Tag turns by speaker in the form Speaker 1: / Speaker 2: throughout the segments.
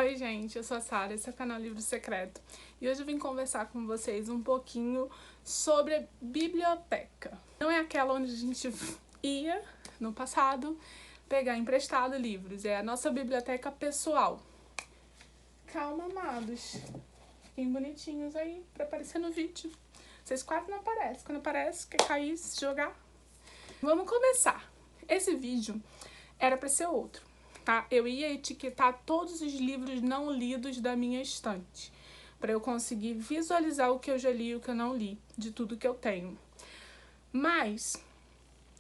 Speaker 1: Oi gente, eu sou a Sara, esse é o canal Livro Secreto e hoje eu vim conversar com vocês um pouquinho sobre a biblioteca. Não é aquela onde a gente ia no passado pegar emprestado livros, é a nossa biblioteca pessoal. Calma, amados, fiquem bonitinhos aí pra aparecer no vídeo. Vocês quase não aparecem, quando aparece quer cair, se jogar. Vamos começar. Esse vídeo era pra ser outro. Tá? Eu ia etiquetar todos os livros não lidos da minha estante, para eu conseguir visualizar o que eu já li e o que eu não li, de tudo que eu tenho. Mas,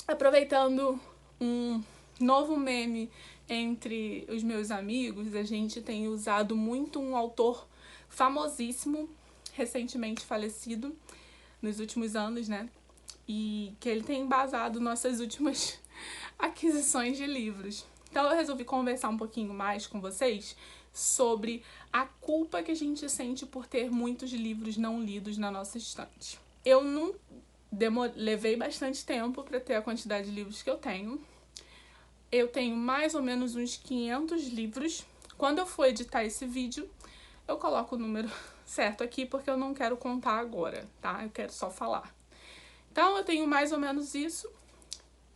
Speaker 1: aproveitando um novo meme entre os meus amigos, a gente tem usado muito um autor famosíssimo, recentemente falecido, nos últimos anos, né? E que ele tem embasado nossas últimas aquisições de livros. Então eu resolvi conversar um pouquinho mais com vocês sobre a culpa que a gente sente por ter muitos livros não lidos na nossa estante. Eu não levei bastante tempo para ter a quantidade de livros que eu tenho. Eu tenho mais ou menos uns 500 livros. Quando eu for editar esse vídeo, eu coloco o número certo aqui, porque eu não quero contar agora, tá? Eu quero só falar. Então eu tenho mais ou menos isso,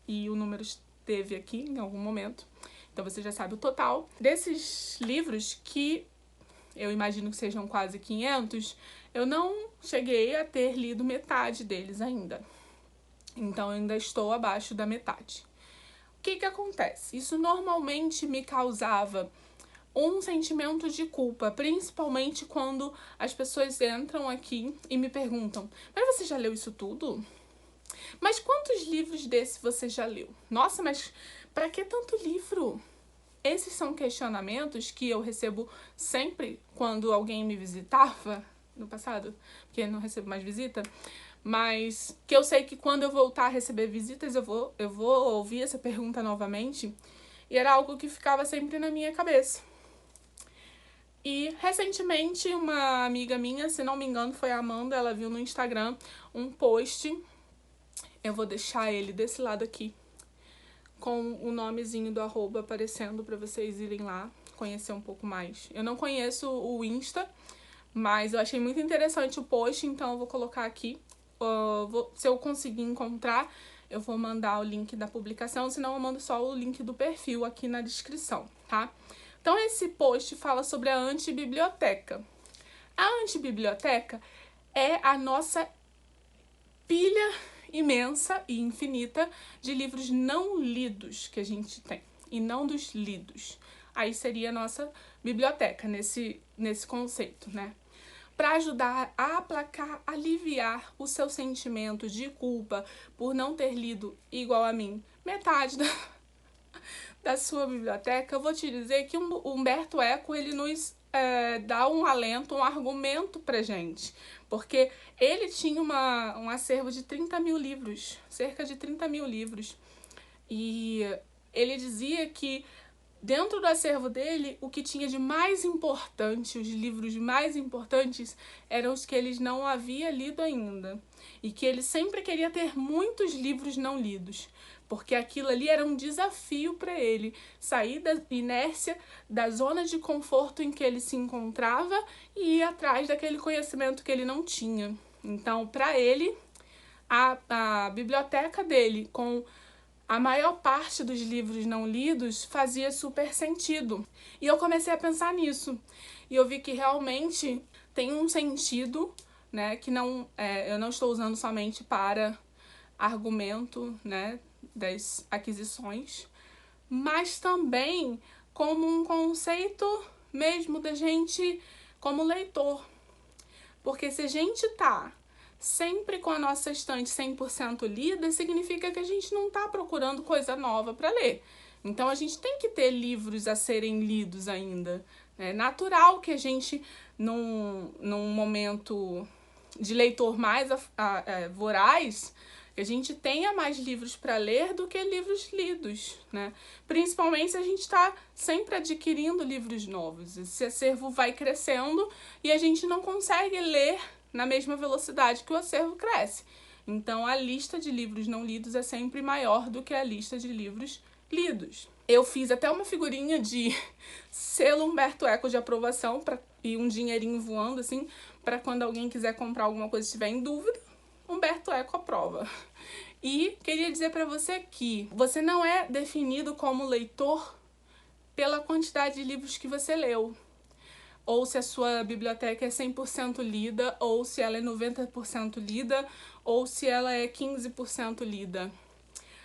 Speaker 1: e o número esteve aqui em algum momento. Então você já sabe o total. Desses livros, que eu imagino que sejam quase 500, eu não cheguei a ter lido metade deles ainda. Então eu ainda estou abaixo da metade. O que acontece? Isso normalmente me causava um sentimento de culpa, principalmente quando as pessoas entram aqui e me perguntam: mas você já leu isso tudo? Mas quantos livros desse você já leu? Nossa, mas pra que tanto livro? Esses são questionamentos que eu recebo sempre quando alguém me visitava no passado, porque não recebo mais visita, mas que eu sei que quando eu voltar a receber visitas eu vou ouvir essa pergunta novamente, e era algo que ficava sempre na minha cabeça. E recentemente uma amiga minha, se não me engano foi a Amanda, ela viu no Instagram um post, eu vou deixar ele desse lado aqui, com o nomezinho do arroba aparecendo para vocês irem lá conhecer um pouco mais. Eu não conheço o Insta, mas eu achei muito interessante o post, então eu vou colocar aqui. Se eu conseguir encontrar, eu vou mandar o link da publicação, senão eu mando só o link do perfil aqui na descrição, tá? Então esse post fala sobre a antibiblioteca. A antibiblioteca é a nossa pilha imensa e infinita de livros não lidos que a gente tem, e não dos lidos. Aí seria a nossa biblioteca nesse conceito, né? Para ajudar a aplacar, aliviar o seu sentimento de culpa por não ter lido, igual a mim, metade da sua biblioteca, eu vou te dizer que o Umberto Eco, ele nos dá um alento, um argumento pra gente. Porque ele tinha um acervo de 30 mil livros, cerca de 30 mil livros. E ele dizia que dentro do acervo dele, o que tinha de mais importante, os livros mais importantes, eram os que ele não havia lido ainda. E que ele sempre queria ter muitos livros não lidos, porque aquilo ali era um desafio para ele, sair da inércia, da zona de conforto em que ele se encontrava e ir atrás daquele conhecimento que ele não tinha. Então, para ele, a biblioteca dele, com a maior parte dos livros não lidos, fazia super sentido. E eu comecei a pensar nisso. E eu vi que realmente tem um sentido, né, que eu não estou usando somente para argumento, né, das aquisições, mas também como um conceito mesmo da gente como leitor. Porque se a gente tá sempre com a nossa estante 100% lida, significa que a gente não tá procurando coisa nova para ler. Então a gente tem que ter livros a serem lidos ainda. É natural que a gente, num momento de leitor mais voraz, a gente tenha mais livros para ler do que livros lidos, né? Principalmente se a gente está sempre adquirindo livros novos. Esse acervo vai crescendo e a gente não consegue ler na mesma velocidade que o acervo cresce. Então a lista de livros não lidos é sempre maior do que a lista de livros lidos. Eu fiz até uma figurinha de selo Humberto Eco de aprovação e um dinheirinho voando, assim, para quando alguém quiser comprar alguma coisa e estiver em dúvida, Humberto Eco aprova. E queria dizer para você que você não é definido como leitor pela quantidade de livros que você leu, ou se a sua biblioteca é 100% lida, ou se ela é 90% lida, ou se ela é 15% lida.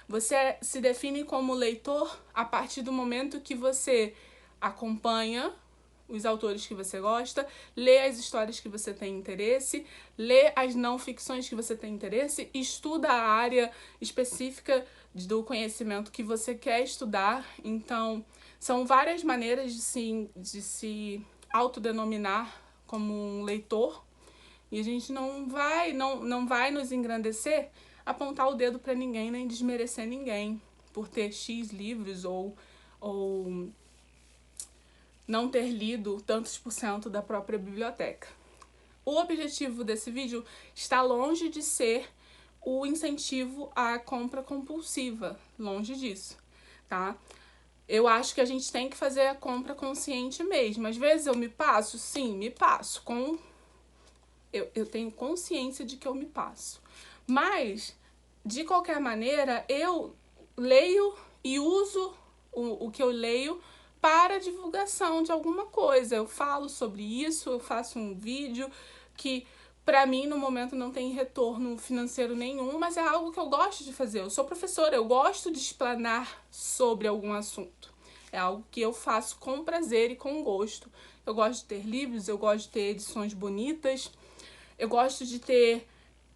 Speaker 1: Você se define como leitor a partir do momento que você acompanha os autores que você gosta, lê as histórias que você tem interesse, lê as não ficções que você tem interesse, estuda a área específica do conhecimento que você quer estudar. Então, são várias maneiras de se autodenominar como um leitor, e a gente não vai nos engrandecer, apontar o dedo para ninguém, nem desmerecer ninguém por ter X livros ou não ter lido tantos por cento da própria biblioteca. O objetivo desse vídeo está longe de ser o incentivo à compra compulsiva, longe disso, tá? Eu acho que a gente tem que fazer a compra consciente mesmo. Às vezes eu me passo, sim, me passo. Eu tenho consciência de que eu me passo. Mas, de qualquer maneira, eu leio e uso o que eu leio para divulgação de alguma coisa. Eu falo sobre isso, eu faço um vídeo que para mim no momento não tem retorno financeiro nenhum, mas é algo que eu gosto de fazer. Eu sou professora, eu gosto de explanar sobre algum assunto. É algo que eu faço com prazer e com gosto. Eu gosto de ter livros, eu gosto de ter edições bonitas, eu gosto de ter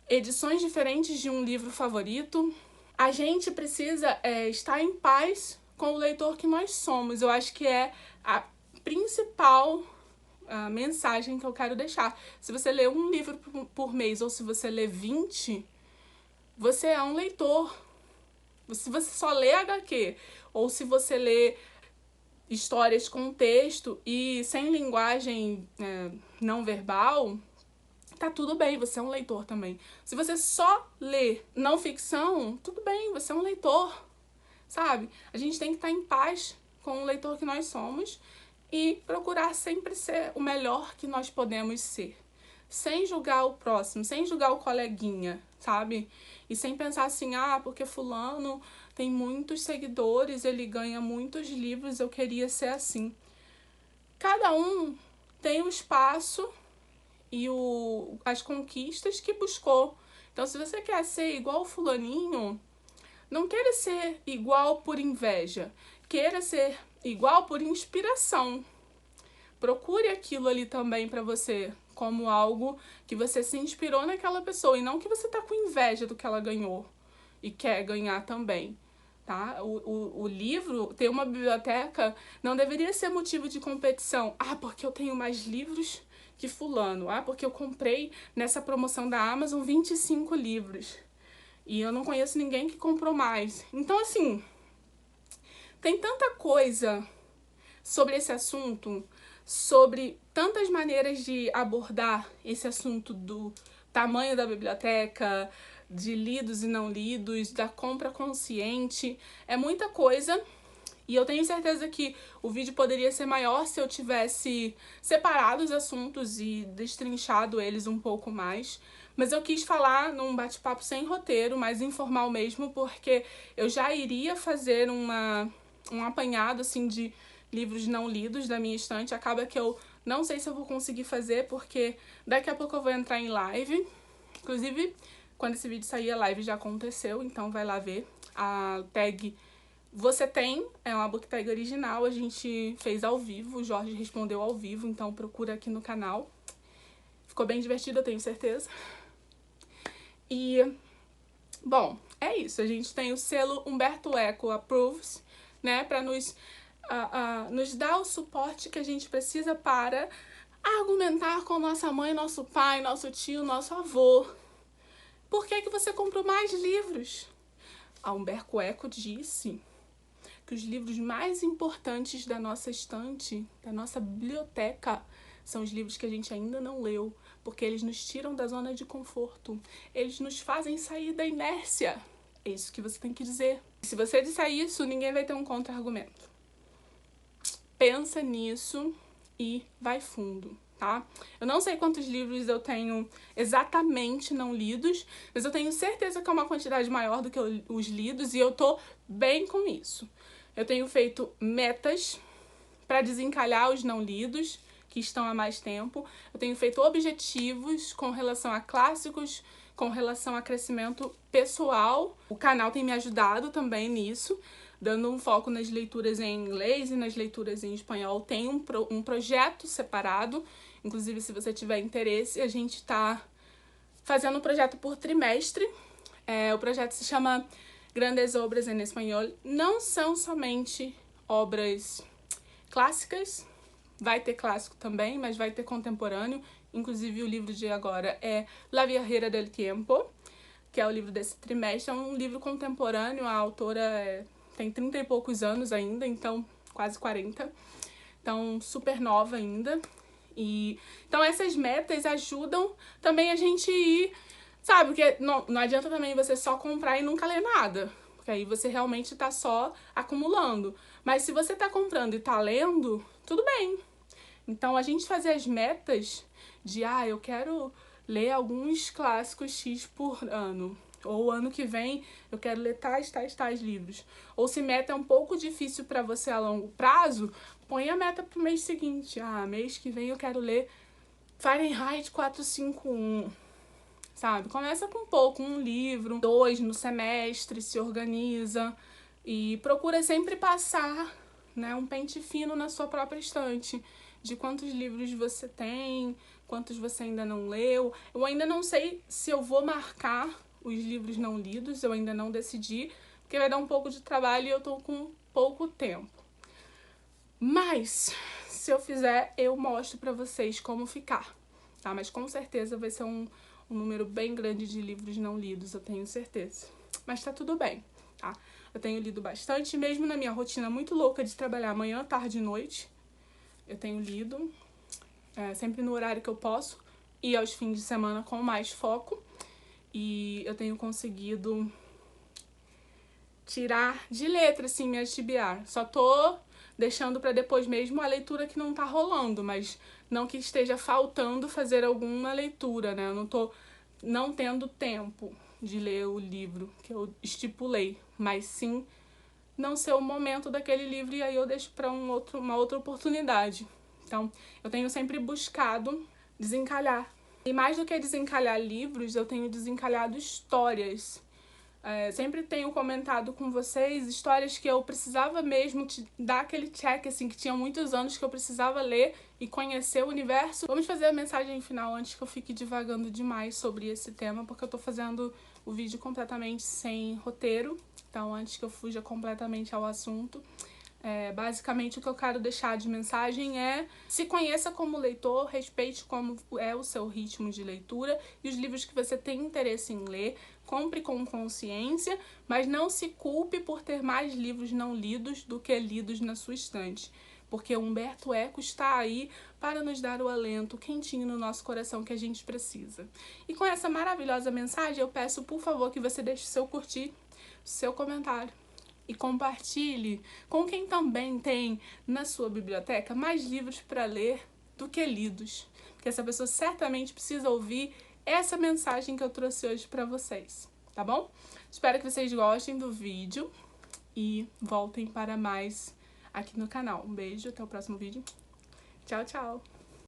Speaker 1: edições diferentes de um livro favorito. A gente precisa estar em paz com o leitor que nós somos. Eu acho que é a principal mensagem que eu quero deixar. Se você lê um livro por mês ou se você lê 20, você é um leitor. Se você só lê HQ ou se você lê histórias com texto e sem linguagem não verbal, tá tudo bem, você é um leitor também. Se você só lê não ficção, tudo bem, você é um leitor, sabe? A gente tem que estar em paz com o leitor que nós somos e procurar sempre ser o melhor que nós podemos ser. Sem julgar o próximo, sem julgar o coleguinha, sabe? E sem pensar assim, porque fulano tem muitos seguidores, ele ganha muitos livros, eu queria ser assim. Cada um tem o espaço e as conquistas que buscou. Então, se você quer ser igual o fulaninho, não queira ser igual por inveja. Queira ser igual por inspiração. Procure aquilo ali também pra você como algo que você se inspirou naquela pessoa e não que você tá com inveja do que ela ganhou e quer ganhar também. Tá? O livro, ter uma biblioteca, não deveria ser motivo de competição. Porque eu tenho mais livros que fulano. Porque eu comprei nessa promoção da Amazon 25 livros. E eu não conheço ninguém que comprou mais. Então, assim, tem tanta coisa sobre esse assunto, sobre tantas maneiras de abordar esse assunto do tamanho da biblioteca, de lidos e não lidos, da compra consciente. É muita coisa. E eu tenho certeza que o vídeo poderia ser maior se eu tivesse separado os assuntos e destrinchado eles um pouco mais. Mas eu quis falar num bate-papo sem roteiro, mais informal mesmo, porque eu já iria fazer um apanhado assim de livros não lidos da minha estante. Acaba que eu não sei se eu vou conseguir fazer, porque daqui a pouco eu vou entrar em live. Inclusive, quando esse vídeo sair, a live já aconteceu, então vai lá ver. A tag Você Tem é uma book tag original, a gente fez ao vivo, o Jorge respondeu ao vivo, então procura aqui no canal. Ficou bem divertido, eu tenho certeza. E, bom, é isso. A gente tem o selo Humberto Eco Approves, né, para nos dar o suporte que a gente precisa para argumentar com nossa mãe, nosso pai, nosso tio, nosso avô. Por que você comprou mais livros? A Humberto Eco disse que os livros mais importantes da nossa estante, da nossa biblioteca, são os livros que a gente ainda não leu, porque eles nos tiram da zona de conforto, eles nos fazem sair da inércia. É isso que você tem que dizer. Se você disser isso, ninguém vai ter um contra-argumento. Pensa nisso e vai fundo, tá? Eu não sei quantos livros eu tenho exatamente não lidos, mas eu tenho certeza que é uma quantidade maior do que os lidos e eu tô bem com isso. Eu tenho feito metas para desencalhar os não lidos, que estão há mais tempo. Eu tenho feito objetivos com relação a clássicos, com relação a crescimento pessoal. O canal tem me ajudado também nisso, dando um foco nas leituras em inglês e nas leituras em espanhol. Tem um projeto separado, inclusive se você tiver interesse, a gente está fazendo um projeto por trimestre. O projeto se chama Grandes Obras em Espanhol. Não são somente obras clássicas, vai ter clássico também, mas vai ter contemporâneo. Inclusive o livro de agora é La Viajera del Tiempo, que é o livro desse trimestre. É um livro contemporâneo, a autora tem 30 e poucos anos ainda, então quase 40. Então super nova ainda. Então essas metas ajudam também a gente ir, sabe? Porque não adianta também você só comprar e nunca ler nada, porque aí você realmente tá só acumulando. Mas se você tá comprando e tá lendo, tudo bem. Então a gente fazer as metas de, eu quero ler alguns clássicos X por ano, ou ano que vem eu quero ler tais livros. Ou se meta é um pouco difícil para você a longo prazo, põe a meta pro mês seguinte. Mês que vem eu quero ler Fahrenheit 451. Sabe? Começa com pouco, um livro, 2 no semestre, se organiza e procura sempre passar, né, um pente fino na sua própria estante de quantos livros você tem, quantos você ainda não leu. Eu ainda não sei se eu vou marcar os livros não lidos, eu ainda não decidi, porque vai dar um pouco de trabalho e eu tô com pouco tempo. Mas, se eu fizer, eu mostro pra vocês como ficar, tá? Mas com certeza vai ser um número bem grande de livros não lidos, eu tenho certeza. Mas tá tudo bem, tá? Eu tenho lido bastante, mesmo na minha rotina muito louca de trabalhar manhã, tarde e noite. Eu tenho lido, sempre no horário que eu posso, e aos fins de semana com mais foco. E eu tenho conseguido tirar de letra, assim, minha TBR. Só tô deixando pra depois mesmo a leitura que não tá rolando, mas não que esteja faltando fazer alguma leitura, né? Eu não tô não tendo tempo de ler o livro que eu estipulei, mas sim não ser o momento daquele livro e aí eu deixo pra uma outra oportunidade. Então, eu tenho sempre buscado desencalhar. E mais do que desencalhar livros, eu tenho desencalhado histórias. Sempre tenho comentado com vocês histórias que eu precisava mesmo dar aquele check, assim, que tinha muitos anos que eu precisava ler e conhecer o universo. Vamos fazer a mensagem final antes que eu fique divagando demais sobre esse tema, porque eu tô fazendo o vídeo completamente sem roteiro, então antes que eu fuja completamente ao assunto. Basicamente o que eu quero deixar de mensagem é: se conheça como leitor, respeite como é o seu ritmo de leitura e os livros que você tem interesse em ler, compre com consciência, mas não se culpe por ter mais livros não lidos do que lidos na sua estante, porque Humberto Eco está aí para nos dar o alento quentinho no nosso coração que a gente precisa. E com essa maravilhosa mensagem eu peço, por favor, que você deixe seu curtir, seu comentário e compartilhe com quem também tem na sua biblioteca mais livros para ler do que lidos, porque essa pessoa certamente precisa ouvir essa mensagem que eu trouxe hoje para vocês, tá bom? Espero que vocês gostem do vídeo e voltem para mais aqui no canal. Um beijo, até o próximo vídeo. Tchau, tchau!